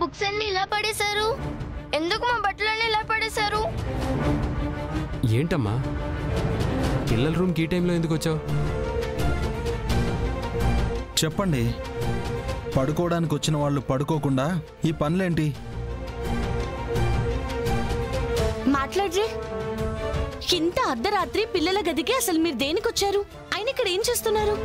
Books అన్ని ఇలా పడేశారు? ఎందుకు మా బట్టలన్నీ ఇలా పడేశారు? ఏంటమ్మా పిల్లల రూమ్కి ఈ టైంలో ఎందుకు వచ్చావు? చెప్పండి, పడుకోవడానికి వచ్చిన వాళ్ళు పడుకోకుండా ఈ పనులేంటి? మాట్లాడ్రే. ఇంత అర్ధరాత్రి పిల్లల గదికి అసలు మీరు దేనికొచ్చారు? ఆయన ఇక్కడ ఏం చేస్తున్నారు?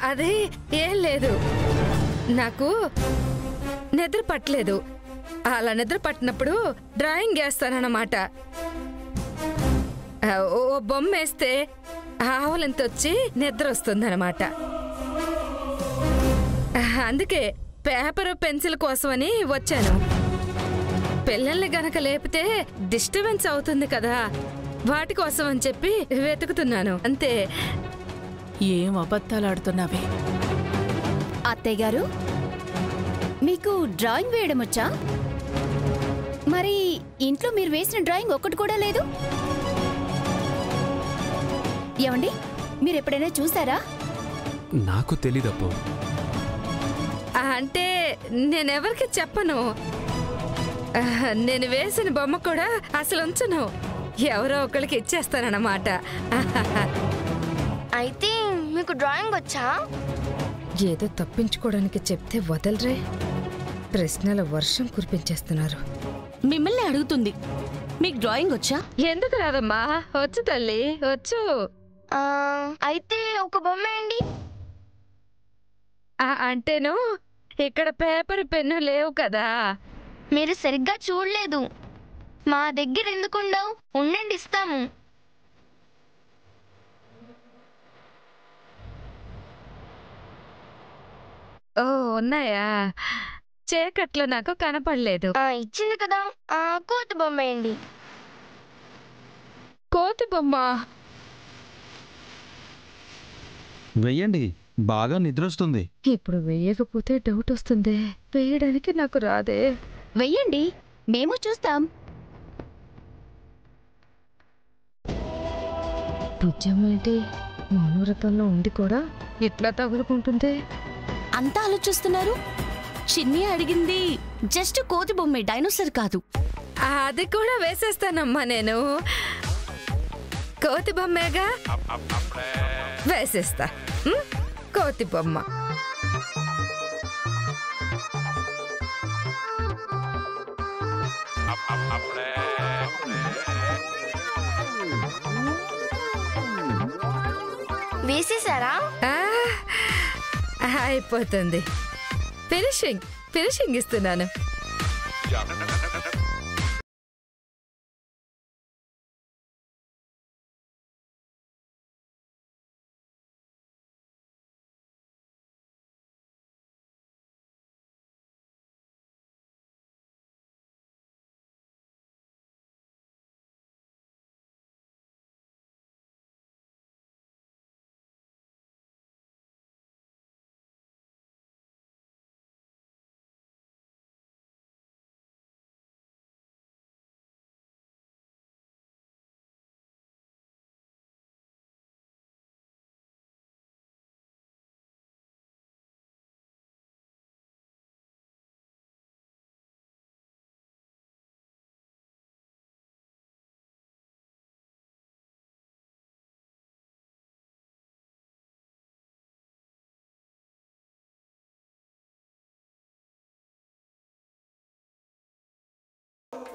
అదే ఏం లేదు, నాకు నిద్ర పట్టలేదు. అలా నిద్ర పట్టినప్పుడు డ్రాయింగ్ వేస్తానన్నమాట. ఓ బొమ్మ వేస్తే ఆవలింత వచ్చి నిద్ర వస్తుందన్నమాట. అందుకే పేపరు పెన్సిల్ కోసమని వచ్చాను. పిల్లల్ని గనక లేపితే డిస్టర్బెన్స్ అవుతుంది కదా, వాటి కోసం అని చెప్పి వెతుకుతున్నాను అంతే. ఏం అబద్ధాలాడుతున్నావే? అత్తయ్య గారు, మీకు డ్రాయింగ్ వేయడం వచ్చా? మరి ఇంట్లో మీరు వేసిన డ్రాయింగ్ ఒక్కటి కూడా లేదు. ఏమండి, మీరు ఎప్పుడైనా చూసారా? నాకు తెలీదప్పో. అంటే నేనెవరికి చెప్పను. నేను వేసిన బొమ్మ కూడా అసలు ఉంచను, ఎవరో ఒకరికి ఇచ్చేస్తానన్నమాట. అయితే మీకు డ్రాయింగ్ వచ్చా? ఏదో తప్పించుకోవడానికి చెప్తే వదలరే, ప్రశ్నల వర్షం కురిపించేస్తున్నారు. మిమ్మల్ని అడుగుతుంది, మీకు డ్రాయింగ్ వచ్చా? ఎందుకు రాదమ్మా, వచ్చు తల్లి, వచ్చు. అయితే ఒక బొమ్మ వేయండి. అంటేను ఇక్కడ పేపర్ పెన్ను లేవు కదా. మీరు సరిగ్గా చూడలేదు. మా దగ్గర ఎందుకుండవు? ఉండండి, ఇస్తాము. ఓ ఉన్నాయా? చీకట్లో నాకు కనపడలేదు. ఇచ్చింది కదా, కోతి బొమ్మ వేయండి. కోతి బొమ్మ వెయ్యండి, బాగా నిద్రొస్తుంది. ఇప్పుడు వేయకపోతే డౌట్ వస్తుంది, వేయడానికి నాకు రాదే. వెయ్యండి, మేము చూస్తాం. భుజం ఏంటి మౌనవ్రతంలో ఉండి కూడా ఇట్లా తగులుకుంటుంది? అంతా ఆలోచిస్తున్నారు. చిన్ని అడిగింది జస్ట్ కోతి బొమ్మే, డైనోసర్ కాదు. అది కూడా వేసేస్తానమ్మా నేను. కోతి బొమ్మేగా, వేసేస్తా. కోతి బొమ్మ. వేసేసారా? అయిపోతుంది. ఫినిషింగ్ ఇస్తున్నాను.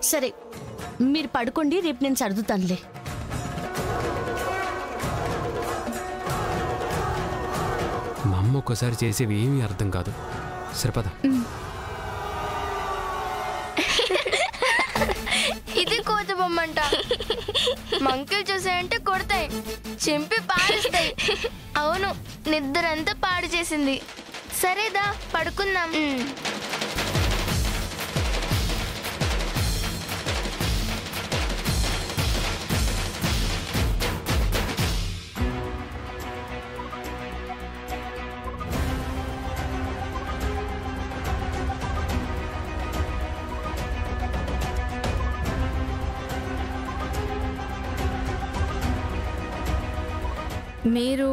సరే, మీరు పడుకోండి, రేపు నేను సర్దుతానులే. మా అమ్మ ఒక్కసారి చేసేవి ఏమీ అర్థం కాదు. సరిపదా? ఇది కోతి బొమ్మంట. మంకీలు చూసాయంటే కొడతాయి, చింపి పారేస్తాయి. అవును, నిద్రంతా పాడు చేసింది. సరేదా, పడుకుందాం. మీరు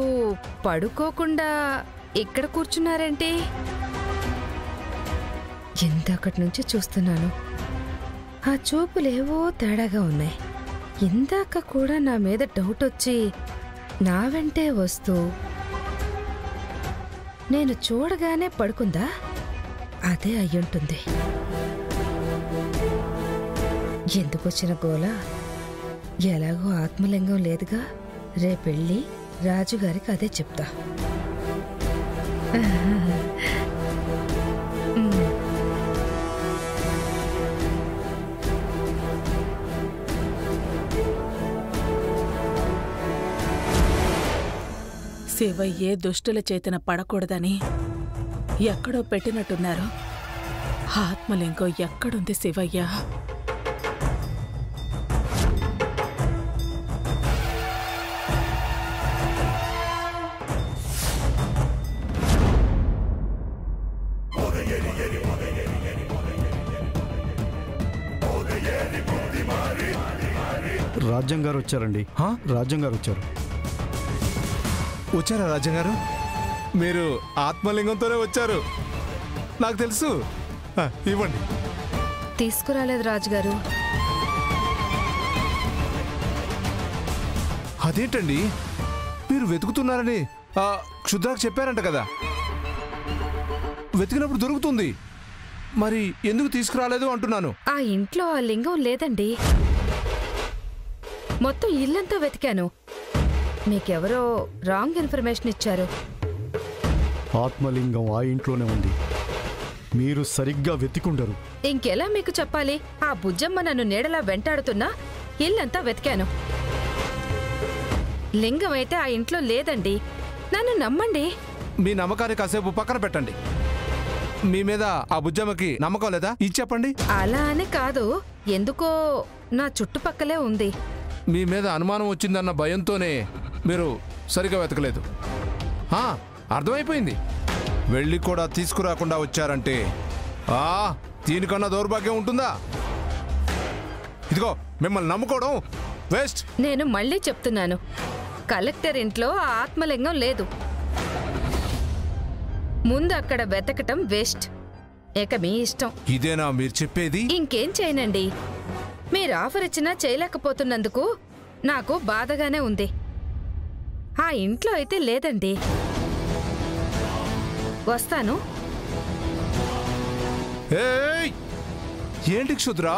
పడుకోకుండా ఇక్కడ కూర్చున్నారేంటి? ఇందాకటి నుంచి చూస్తున్నాను. ఆ చూపులేవో తేడాగా ఉన్నాయి. ఇందాక కూడా నా మీద డౌట్ వచ్చి నా వెంటే వస్తూ నేను చూడగానే పడుకుందా? అదే అయ్యుంటుంది. ఎందుకొచ్చిన గోల? ఎలాగో ఆత్మలింగం లేదుగా. రేపెళ్ళి రాజుగారికి అదే చెప్తా. శివయ్యే దుష్టుల చేతన పడకూడదని ఎక్కడో పెట్టినట్టున్నారు. ఆత్మలింగం ఎక్కడుంది శివయ్య? రాజ్యం గారు వచ్చారండి. రాజ్యం గారు వచ్చారు. వచ్చారా రాజ్యం గారు? మీరు ఆత్మలింగంతోనే వచ్చారు, నాకు తెలుసు. ఇవ్వండి. తీసుకురాలేదు రాజుగారు. అదేంటండి, మీరు వెతుకుతున్నారని క్షుద్రాకు చెప్పారంట కదా. వెతికినప్పుడు దొరుకుతుంది, మరి ఎందుకు తీసుకురాలేదు అంటున్నాను. ఆ ఇంట్లో ఆ లింగం లేదండి. మొత్తం ఇల్లంతా వెతికాను. మీకెవరో రాంగ్ ఇన్ఫర్మేషన్ ఇచ్చారు. ఆత్మలింగం ఆ ఇంట్లోనే ఉంది. మీరు సరిగ్గా వెతికుండరు. ఇంకెలా మీకు చెప్పాలి? ఆ బుజ్జమ్మ నన్ను నీడలా వెంటాడుతున్నా ఇల్లంతా వెతికాను. లింగం అయితే ఆ ఇంట్లో లేదండి. నన్ను నమ్మండి. మీ నమ్మకాన్ని కాసేపు పక్కన పెట్టండి. మీ మీద ఆ బుజ్జమ్మకి నమ్మకం లేదా? ఇది చెప్పండి. అలా అని కాదు, ఎందుకో నా చుట్టుపక్కలే ఉంది. మీ మీద అనుమానం వచ్చిందన్న భయంతోనే మీరు సరిగా వెతకలేదు. అర్థమైపోయింది. వెళ్ళి కూడా తీసుకురాకుండా వచ్చారంటే దీనికన్నా దౌర్భాగ్యం ఉంటుందా? ఇదిగో, మిమ్మల్ని నమ్ముకోవడం వేస్ట్. నేను మళ్ళీ చెప్తున్నాను, కలెక్టర్ ఇంట్లో ఆ ఆత్మలింగం లేదు. ముందు అక్కడ వెతకటం వేస్ట్. ఇక మీ ఇష్టం. ఇదేనా మీరు చెప్పేది? ఇంకేం చేయనండి. మీరు ఆఫర్ ఇచ్చినా చేయలేకపోతున్నందుకు నాకు బాధగానే ఉంది. ఆ ఇంట్లో అయితే లేదండి. వస్తాను. ఏంటి క్షుద్రా,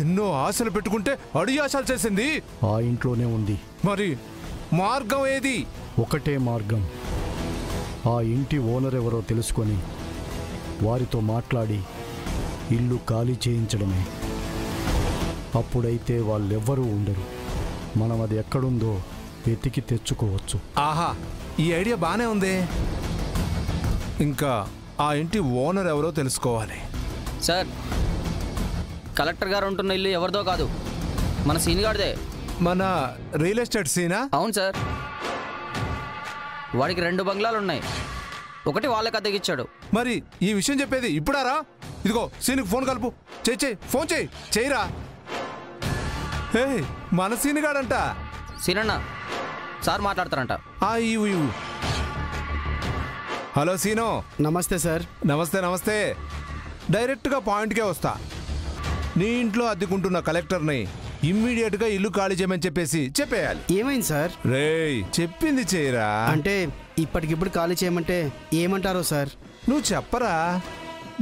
ఎన్నో ఆశలు పెట్టుకుంటే అడిగి ఆశలు చేసింది. ఆ ఇంట్లోనే ఉంది. మరి మార్గం ఏది? ఒకటే మార్గం. ఆ ఇంటి ఓనర్ ఎవరో తెలుసుకొని వారితో మాట్లాడి ఇల్లు ఖాళీ చేయించడమే. అప్పుడైతే వాళ్ళెవ్వరూ ఉండరు. మనం అది ఎక్కడుందో వెతికి తెచ్చుకోవచ్చు. ఆహా, ఈ ఐడియా బానే ఉంది. ఇంకా ఆ ఇంటి ఓనర్ ఎవరో తెలుసుకోవాలి. సార్, కలెక్టర్ గారు ఉంటున్న ఇల్లు ఎవరిదో కాదు, మన సీనిగాడిదే. మన రియల్ ఎస్టేట్ సీనా? అవును సార్. వాడికి 2 బంగ్లాలు ఉన్నాయి. ఒకటి వాళ్ళకి అద్దెకిచ్చాడు. మరి ఈ విషయం చెప్పేది ఇప్పుడారా? ఇదిగో, సీనికి ఫోన్ కలుపు. చెయ్యి, ఫోన్ చెయ్యిరా. మన సీనిగాడంట. సీనన్న, సార్ మాట్లాడతారంట. హలో సీను. నమస్తే సార్. నమస్తే నమస్తే. డైరెక్ట్గా పాయింట్కే వస్తా. నీ ఇంట్లో అద్దెకుంటున్న కలెక్టర్ని ఇమ్మీడియట్గా ఇల్లు ఖాళీ చేయమని చెప్పేయాలి. ఏమైంది సార్? రేయ్, చెప్పింది చేయరా. అంటే ఇప్పటికిప్పుడు ఖాళీ చేయమంటే ఏమంటారో సార్? నువ్వు చెప్పరా.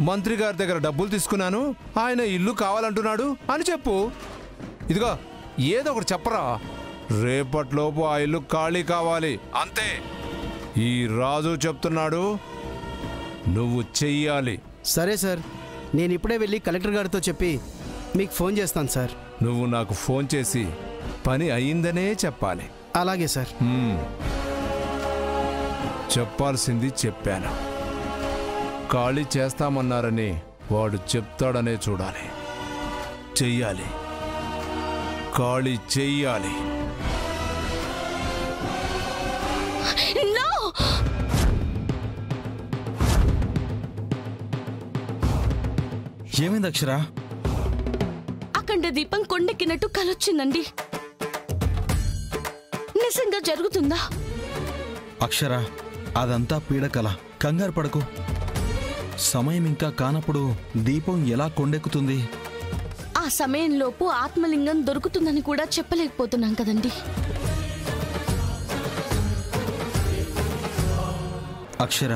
మంత్రి గారి దగ్గర డబ్బులు తీసుకున్నాను, ఆయన ఇల్లు కావాలంటున్నాడు అని చెప్పు. ఇదిగో, ఏదో ఒకటి చెప్పరా. రేపట్లోపు ఆ ఇల్లు ఖాళీ కావాలి, అంతే. ఈ రాజు చెప్తున్నాడు, నువ్వు చెయ్యాలి. సరే సార్, నేను ఇప్పుడే వెళ్ళి కలెక్టర్ గారితో చెప్పి మీకు ఫోన్ చేస్తాను సార్. నువ్వు నాకు ఫోన్ చేసి పని అయిందనే చెప్పాలి. అలాగే సార్. చెప్పాల్సింది చెప్పాను. ఖాళీ చేస్తామన్నారని వాడు చెప్తాడనే చూడాలి. చెయ్యాలి, ఖాళీ చెయ్యాలి. ఏమైంది అక్షరా? అఖండ దీపం కొండెక్కినట్టు కలొచ్చిందండి. నా నిజంగా జరుగుతుందా? అక్షర, అదంతా పీడకల. కంగారు పడకు. సమయం ఇంకా కానప్పుడు దీపం ఎలా కొండెక్కుతుంది? ఆ సమయంలోపు ఆత్మలింగం దొరుకుతుందని కూడా చెప్పలేకపోతున్నాం కదండి. అక్షర,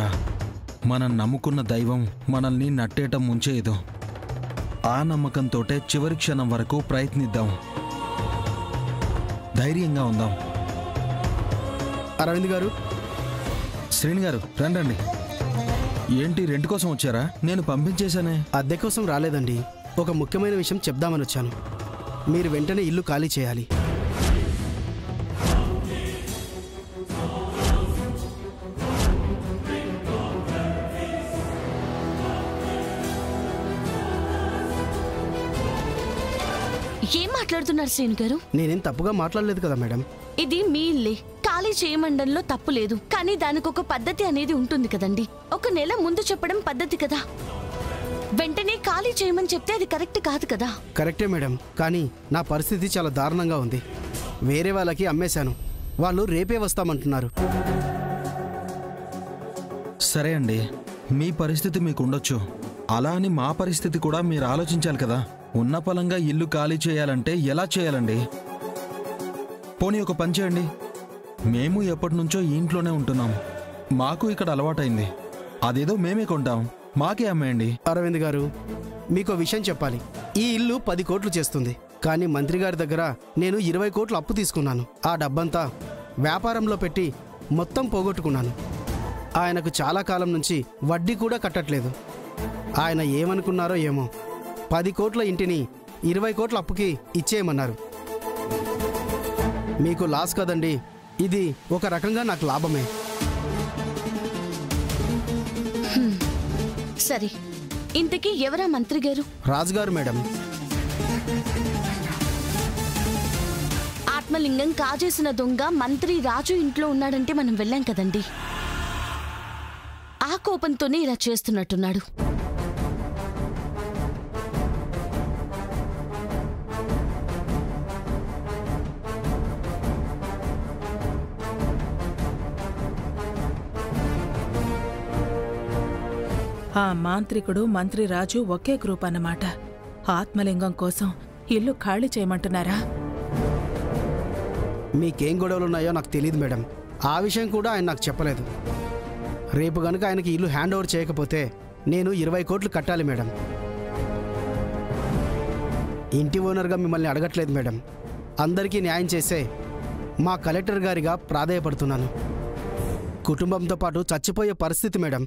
మనం నమ్ముకున్న దైవం మనల్ని నట్టేయటం ముంచేయదు. ఆ నమ్మకంతోటే చివరి క్షణం వరకు ప్రయత్నిద్దాం. ధైర్యంగా ఉందాం. అరవింద్ గారు, శ్రీని గారు, రండి. ఏంటి, రెంట్ కోసం వచ్చారా? నేను పంపించేశానే. అద్దె కోసం రాలేదండి. ఒక ముఖ్యమైన విషయం చెప్దామని వచ్చాను. మీరు వెంటనే ఇల్లు ఖాళీ చేయాలి. ఏం మాట్లాడుతున్నారు శ్రీని గారు? నేనేం తప్పుగా మాట్లాడలేదు కదా మేడం. ఇది మీ ఇల్లే, ఖాళీ చేయమండంలో తప్పు లేదు. కానీ దానికి ఒక పద్ధతి అనేది ఉంటుంది కదండి. ఒక నెల ముందు చెప్పడం పద్ధతి కదా. వెంటనే ఖాళీ చేయమని చెప్తే అది కరెక్ట్ కాదు కదా. కరెక్టే మేడం, కానీ నా పరిస్థితి చాలా దారుణంగా ఉంది. వేరే వాళ్ళకి అమ్మేశాను. వాళ్ళు రేపే వస్తామంటున్నారు. సరే అండి, మీ పరిస్థితి మీకు ఉండొచ్చు. అలా అని మా పరిస్థితి కూడా మీరు ఆలోచించాలి కదా. ఉన్న పలంగా ఇల్లు ఖాళీ చేయాలంటే ఎలా చేయాలండి? పోనీ ఒక పని చేయండి. మేము ఎప్పటి నుంచో ఈ ఇంట్లోనే ఉంటున్నాం. మాకు ఇక్కడ అలవాటైంది. అదేదో మేమే కొంటాం, మాకే అమ్మేయండి. అరవింద్ గారు, మీకు విషయం చెప్పాలి. ఈ ఇల్లు 10 కోట్లు చేస్తుంది. కానీ మంత్రి గారి దగ్గర నేను 20 కోట్లు అప్పు తీసుకున్నాను. ఆ డబ్బంతా వ్యాపారంలో పెట్టి మొత్తం పోగొట్టుకున్నాను. ఆయనకు చాలా కాలం నుంచి వడ్డీ కూడా కట్టట్లేదు. ఆయన ఏమనుకున్నారో ఏమో, 10 కోట్ల ఇంటిని 20 కోట్ల అప్పుకి ఇచ్చేయమన్నారు. మీకు లాస్ కదండి, ఇది ఒక రకంగా నాకు లాభమే. సరే, ఇంతకీ ఎవరా మంత్రి గారు? రాజుగారు మేడం. ఆత్మలింగం కాజేసిన దొంగ మంత్రి రాజు ఇంట్లో ఉన్నాడంటే మనం వెళ్ళాం కదండి. ఆ కోపంతోనే ఇలా చేస్తున్నట్టున్నాడు. ఆ మాంత్రికుడు మంత్రి రాజు ఒకే గ్రూప్ అన్నమాట. ఆత్మలింగం కోసం ఇల్లు ఖాళీ చేయమంటున్నారా? మీకేం గొడవలున్నాయో నాకు తెలియదు మేడం. ఆ విషయం కూడా ఆయన నాకు చెప్పలేదు. రేపు గనుక ఆయనకి ఇల్లు హ్యాండ్ ఓవర్ చేయకపోతే నేను 20 కోట్లు కట్టాలి మేడం. ఇంటి ఓనర్గా మిమ్మల్ని అడగట్లేదు మేడం. అందరికీ న్యాయం చేసే మా కలెక్టర్ గారిగా ప్రాధేయపడుతున్నాను. కుటుంబంతో పాటు చచ్చిపోయే పరిస్థితి మేడం.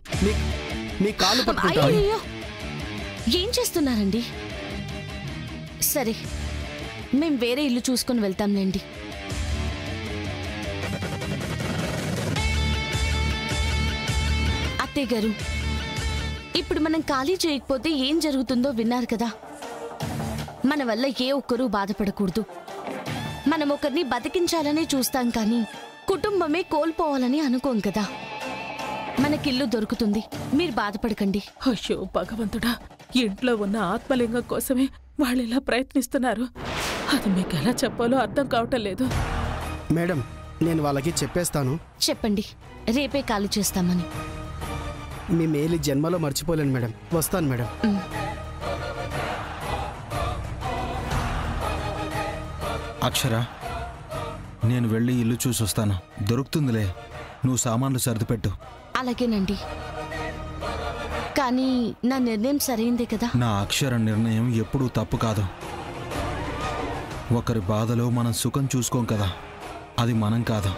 మీ కాలు పట్టుకుంటాను. అయ్యయ్యో, ఏం చేస్తున్నారండి? సరే, మేం వేరే ఇల్లు చూసుకొని వెళ్తాంలేండి. అత్తయ్య గారు, ఇప్పుడు మనం ఖాళీ చేయకపోతే ఏం జరుగుతుందో విన్నారు కదా. మన వల్ల ఏ ఒక్కరూ బాధపడకూడదు. మనం ఒకరిని బతికించాలనే చూస్తాం, కానీ కుటుంబమే కోల్పోవాలని అనుకోం కదా. మనకిల్లు దొరుకుతుంది, మీరు బాధపడకండి. అయ్యో భగవంతుడా, ఇంట్లో ఉన్న ఆత్మలింగం కోసమే వాళ్ళు ఇలా ప్రయత్నిస్తున్నారు. అది మీకు ఎలా చెప్పాలో అర్థం కావటం లేదు. మేడం, నేను వాళ్ళకి చెప్పేస్తాను. చెప్పండి, రేపే ఖాళీ చేస్తామని. మీ మేలు జన్మలో మర్చిపోలేను మేడం. వస్తాను మేడం. అక్షర, నేను వెళ్ళి ఇల్లు చూసొస్తాను. దొరుకుతుందిలే, నువ్వు సామాన్లు సర్దిపెట్టు. అలాగేనండి, కానీ నా నిర్ణయం సరైందే కదా. నా అక్షర నిర్ణయం ఎప్పుడూ తప్పు కాదు. ఒకరి బాధలో మనం సుఖం చూసుకోం కదా, అది మనం కాదు.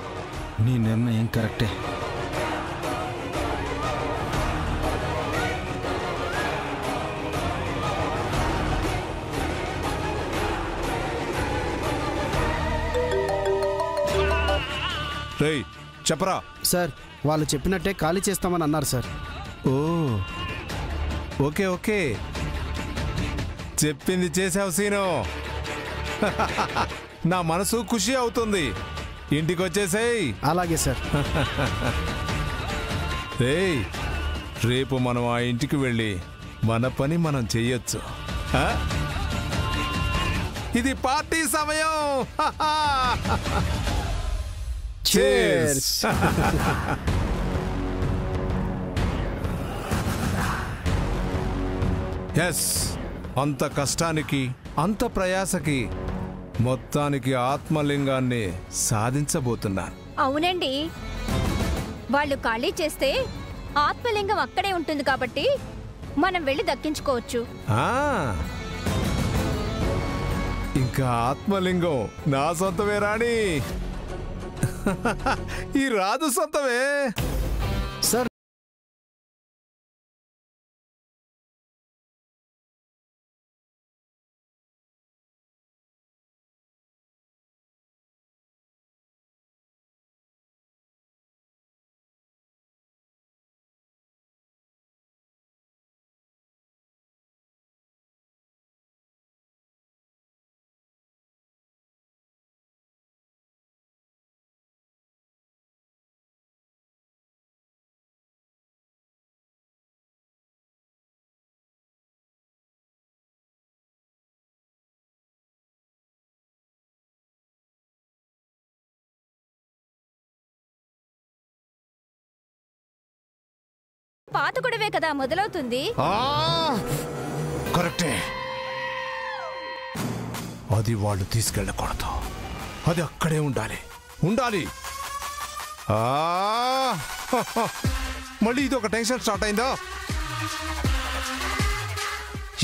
నీ నిర్ణయం కరెక్టే. రేయ్, చెప్పరా. సార్, వాళ్ళు చెప్పినట్టే ఖాళీ చేస్తామని అన్నారు సార్. ఓ, ఓకే ఓకే, చెప్పింది చేసావు సీను. నా మనసు ఖుషి అవుతుంది. ఇంటికి వచ్చేసేయ్. అలాగే సార్. రేయ్, రేపు మనం ఆ ఇంటికి వెళ్ళి మన పని మనం చెయ్యొచ్చు. ఇది పార్టీ సమయం. Cheers! ఎస్, అంత కష్టానికి అంత ప్రయాసకి మొత్తానికి ఆత్మలింగాన్ని సాధించబోతున్నాను. అవునండి, వాళ్ళు ఖాళీ చేస్తే ఆత్మలింగం అక్కడే ఉంటుంది కాబట్టి మనం వెళ్ళి దక్కించుకోవచ్చు. ఇంకా ఆత్మలింగం నా సొంతమే రాణి. ఈ రాజు సొంతమే. సార్, పాత గొడవే కదా మొదలవుతుంది. కరెక్టే. అది వాళ్ళు తీసుకెళ్ళకూడదు, అది అక్కడే ఉండాలి. మళ్ళీ ఇది ఒక టెన్షన్ స్టార్ట్ అయిందా?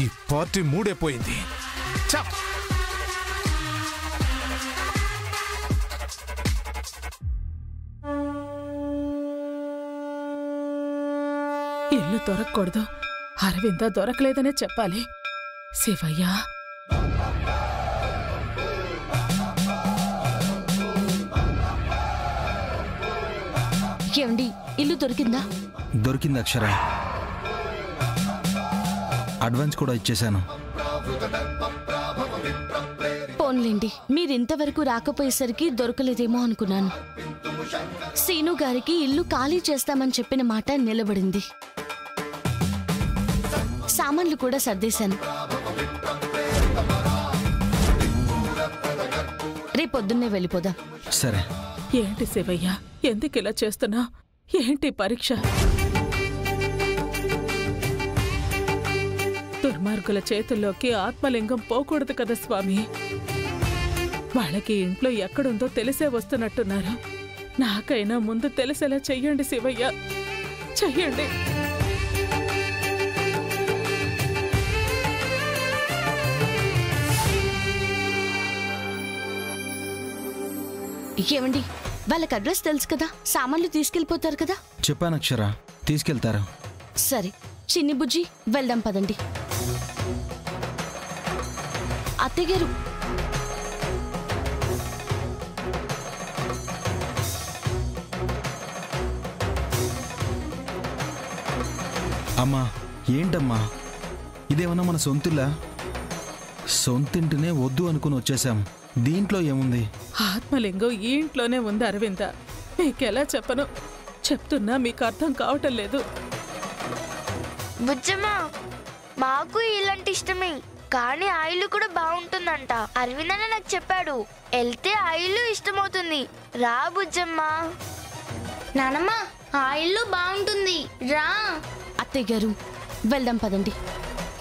ఈ పార్టీ మూడైపోయింది. ఇల్లు దొరకకూడదు, అరవింద దొరకలేదనే చెప్పాలి. శివయ్య, ఏమండి, ఇల్లు దొరికిందా? దొరికింది అక్షర. అడ్వాన్స్ కూడా ఇచ్చేశాను. పోన్లేండి, మీరింతవరకు రాకపోయేసరికి దొరకలేదేమో అనుకున్నాను. సీను గారికి ఇల్లు ఖాళీ చేస్తామని చెప్పిన మాట నిలబడింది. సామాన్లు కూడా సర్దేశాను. రేపొద్దున్నే వెళ్ళిపోదాం. సరే. ఏంటి శివయ్య, ఎందుకు ఇలా చేస్తున్నా? ఏంటి పరీక్ష? దుర్మార్గుల చేతుల్లోకి ఆత్మలింగం పోకూడదు కదా స్వామి. వాళ్ళకి ఇంట్లో ఎక్కడుందో తెలిసే వస్తున్నట్టున్నారు. నాకైనా ముందు తెలిసేలా చెయ్యండి శివయ్య, చెయ్యండి. ఏమండి, వాళ్ళకి అడ్రస్ తెలుసు కదా, సామాన్లు తీసుకెళ్ళిపోతారు కదా? చెప్పాను అక్షర, తీసుకెళ్తారు. సరే చిన్ని బుజ్జి, వెళ్దాం పదండి. అత్తయ్యగారు, అమ్మా, ఏంటమ్మా ఇదేమన్నా మన సొంతిల్లా? సొంతింటినే వద్దు అనుకుని వచ్చేసాం. దీంట్లో ఏముంది? ఆత్మలింగం ఈ ఇంట్లోనే ఉంది అరవింద. మీకెలా చెప్పను? చెప్తున్నా మీకు అర్థం కావటం లేదు. బుజ్జమ్మా, మాకు ఇలాంటి ఇష్టమే, కానీ ఆ ఇల్లు కూడా బాగుంటుందంట. అరవింద్ అన్న నాకు చెప్పాడు. వెళ్తే ఆ ఇల్లు ఇష్టమవుతుంది. రా బుజ్జమ్మా. నానమ్మ, ఆ ఇల్లు బాగుంటుంది, రా. అత్తయ్య గారు, వెళ్దాం పదండి.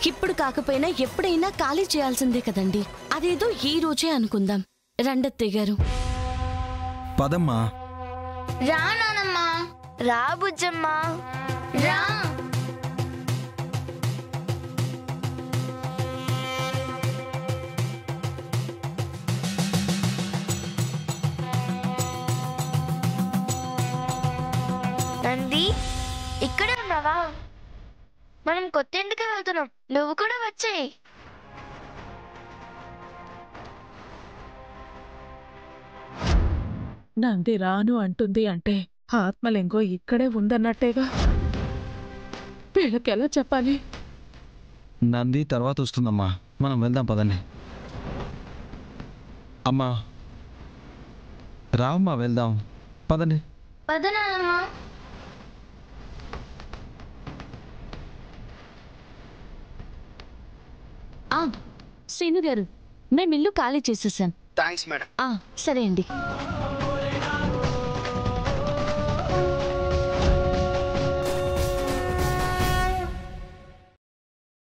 ఇప్పుడు కాకపోయినా ఎప్పుడైనా ఖాళీ చేయాల్సిందే కదండి. అదేదో ఈ రోజే అనుకుందాం. రండత్తయ్య గారు. పదమ్మా. రా నానమ్మా. రా బుజ్జమ్మా, రా. నంది, ఇక్కడే ఉన్నావా? మనం కొత్త ఇంటికి వెళ్తున్నాం, నువ్వు కూడా వచ్చేయి. నంది రాను అంటుంది అంటే ఆత్మలింగం ఇక్కడే ఉందన్నట్టేగా. వీళ్ళకెలా చెప్పాలి? నంది తర్వాత వస్తుందమ్మా, మనం వెళ్దాం పదండి. అమ్మా రామ్మా, వెళ్దాం పదండి. పదనానమ్మా. శ్రీను గారు, మేము ఇల్లు ఖాళీ చేసేసాం. Thanks madam. సరే అండి.